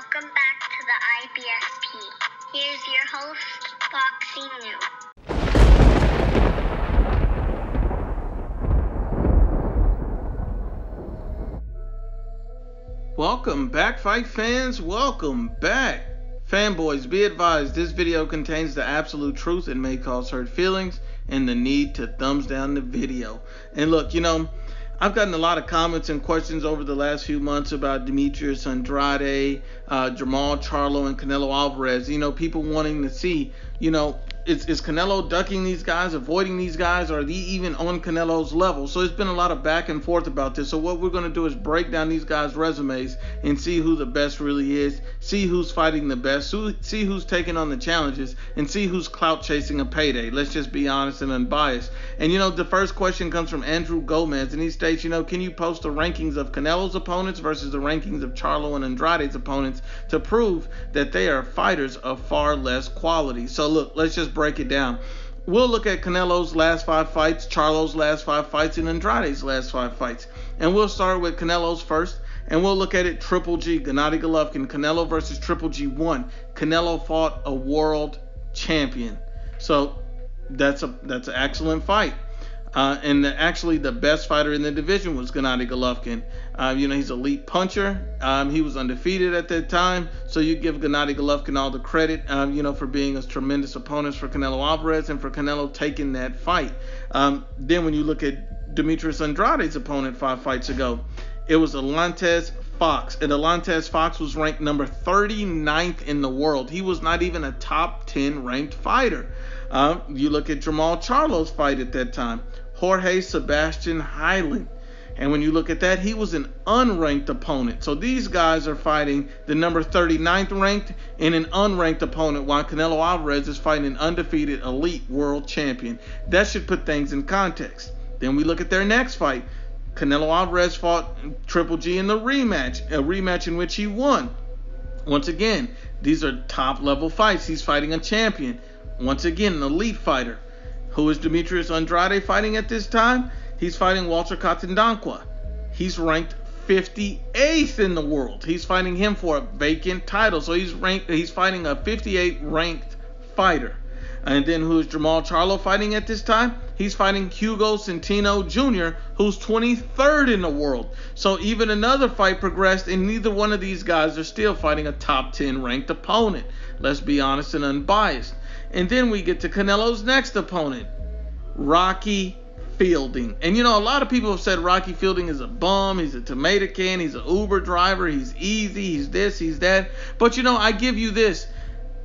Welcome back to the IBFP. Here's your host, Boxing News. Welcome back, fight fans. Welcome back. Fanboys, be advised, this video contains the absolute truth and may cause hurt feelings and the need to thumbs down the video. And look, I've gotten a lot of comments and questions over the last few months about Demetrius Andrade, Jamal Charlo, and Canelo Alvarez. People wanting to see, is Canelo ducking these guys, avoiding these guys, or are they even on Canelo's level? So it's been a lot of back and forth about this. So what we're going to do is break down these guys' resumes and see who the best really is, see who's fighting the best, see who's taking on the challenges, and see who's clout chasing a payday. Let's just be honest and unbiased. And the first question comes from Andrew Gomez, and he states, can you post the rankings of Canelo's opponents versus the rankings of Charlo and Andrade's opponents to prove that they are fighters of far less quality? So look, let's just break it down. We'll look at Canelo's last 5 fights, Charlo's last 5 fights, and Andrade's last 5 fights. And we'll start with Canelo's first, and we'll look at it Triple G, Gennady Golovkin, Canelo versus Triple G 1. Canelo fought a world champion. So that's an excellent fight. And actually the best fighter in the division was Gennady Golovkin. He's an elite puncher. He was undefeated at that time. So you give Gennady Golovkin all the credit, for being a tremendous opponent for Canelo Alvarez and for Canelo taking that fight. Then when you look at Demetrius Andrade's opponent 5 fights ago, it was Alantez Fox. And Alantez Fox was ranked number 39th in the world. He was not even a top 10 ranked fighter. You look at Jamal Charlo's fight at that time, Jorge Sebastian Hyland. And when you look at that, he was an unranked opponent. So these guys are fighting the number 39th ranked and an unranked opponent, while Canelo Alvarez is fighting an undefeated elite world champion. That should put things in context. Then we look at their next fight. Canelo Alvarez fought Triple G in the rematch, a rematch in which he won. Once again, these are top level fights. He's fighting a champion. Once again, an elite fighter. Who is Demetrius Andrade fighting at this time? He's fighting Walter Katandankwa. He's ranked 58th in the world. He's fighting him for a vacant title. So he's fighting a 58 ranked fighter. And then who is Jamal Charlo fighting at this time? He's fighting Hugo Centeno Jr., who's 23rd in the world. So even another fight progressed, and neither one of these guys are still fighting a top 10 ranked opponent. Let's be honest and unbiased. And then we get to Canelo's next opponent, Rocky Fielding. And a lot of people have said Rocky Fielding is a bum, he's a tomato can, he's an Uber driver, he's easy, he's this, he's that. But I give you this.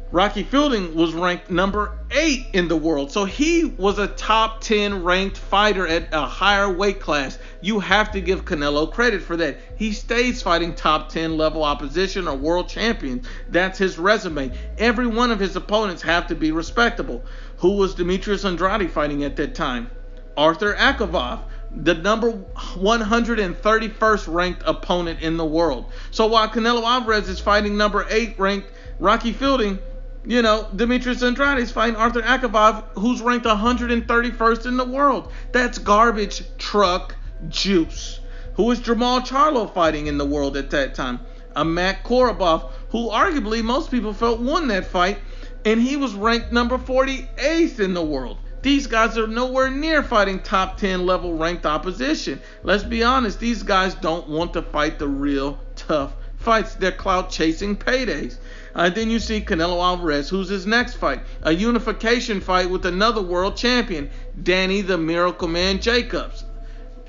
Rocky Fielding was ranked number 8 in the world. So he was a top 10 ranked fighter at a higher weight class. You have to give Canelo credit for that. He stays fighting top 10 level opposition or world champion. That's his resume. Every one of his opponents have to be respectable. Who was Demetrius Andrade fighting at that time? Arthur Akavov, the number 131st ranked opponent in the world. So while Canelo Alvarez is fighting number 8 ranked Rocky Fielding, Demetrius Andrade is fighting Arthur Akavov, who's ranked 131st in the world. That's garbage truck juice. Who is Jamal Charlo fighting in the world at that time? A Matt Korobov, who arguably most people felt won that fight, and he was ranked number 48th in the world. These guys are nowhere near fighting top 10 level ranked opposition. Let's be honest, these guys don't want to fight the real tough fights. They're clout chasing paydays. Then you see Canelo Alvarez, who's his next fight, a unification fight with another world champion, Danny the Miracle Man Jacobs.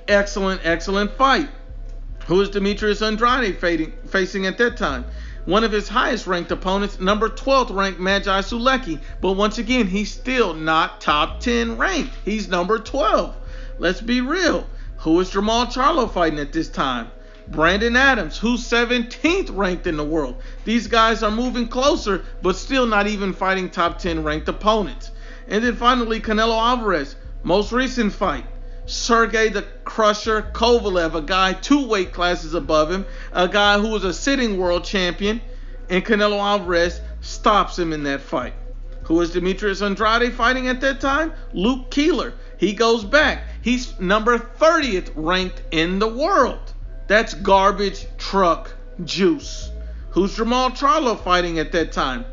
Excellent fight. Who is Demetrius Andrade facing at that time? One of his highest ranked opponents, number 12th ranked Magi Sulecki. But once again, he's still not top 10 ranked. He's number 12. Let's be real. Who is Jamal Charlo fighting at this time? Brandon Adams, who's 17th ranked in the world. These guys are moving closer, but still not even fighting top 10 ranked opponents. And then finally, Canelo Alvarez, most recent fight. Sergey the Crusher Kovalev, a guy 2 weight classes above him, a guy who was a sitting world champion, and Canelo Alvarez stops him in that fight. Who is Demetrius Andrade fighting at that time? Luke Keeler. He goes back. He's number 30th ranked in the world. That's garbage truck juice. Who's Jamal Charlo fighting at that time?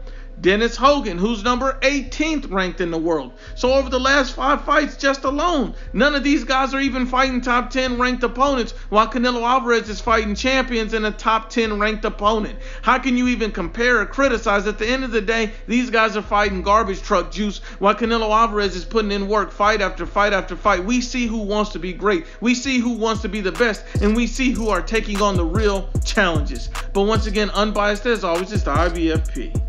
Dennis Hogan, who's number 18th ranked in the world. So over the last 5 fights just alone, none of these guys are even fighting top 10 ranked opponents, while Canelo Alvarez is fighting champions and a top 10 ranked opponent. How can you even compare or criticize? At the end of the day, these guys are fighting garbage truck juice, while Canelo Alvarez is putting in work fight after fight after fight. We see who wants to be great. We see who wants to be the best, and we see who are taking on the real challenges. But once again, unbiased as always, it's the IBFP.